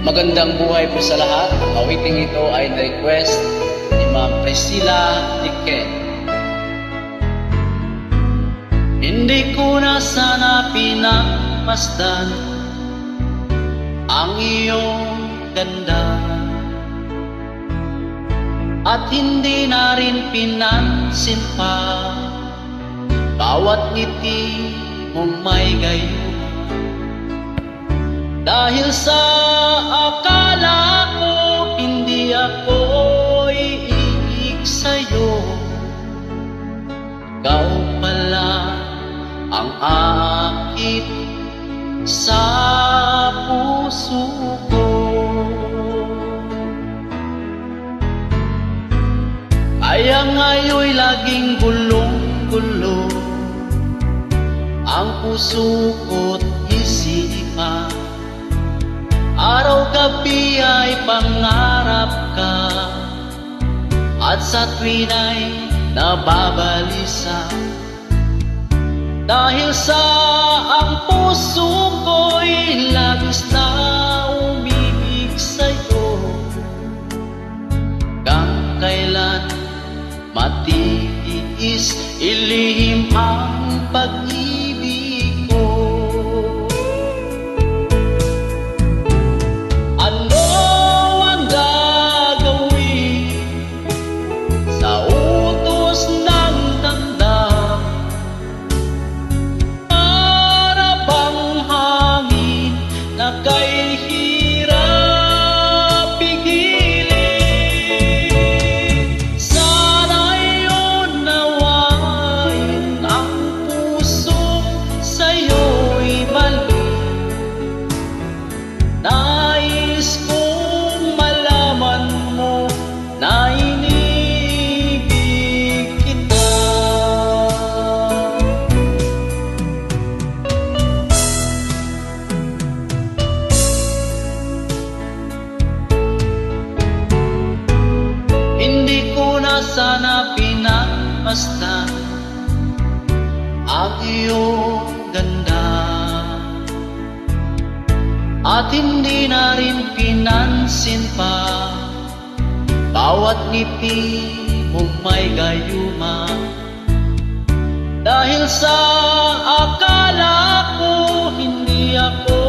Magandang buhay po sa lahat. Awiting ito ay na-request ni Ma'am Priscilla Diken. Hindi ko na sana pinagmasdan ang iyong ganda, at hindi na rin pinansin pa bawat ngiti mong may gayon. Dahil sa akala ko hindi ako iibig sa'yo, ikaw pala ang aakit sa puso ko. Kaya ngayon'y laging gulong-gulo ang puso ko't isipan. Araw-gabi ay pangarap ka, at sa tuwin ay nababalisa. Dahil sa ang puso ko'y labis na umibig sa'yo, kang kailan matiis ilihim ang pag-ibig ko. Ano ang gagawin sa utos ng damdam? Para bang hangin na kay hirap pigilin? Sana'y unawain ang puso sa'yo'y mali. Nais kong malaman mo na inibig kita. Hindi ko na sana pinagmasdan ang iyong ganda, at hindi na rin pinansin pa bawat ngiti mong may gayuma. Dahil sa akala ko hindi ako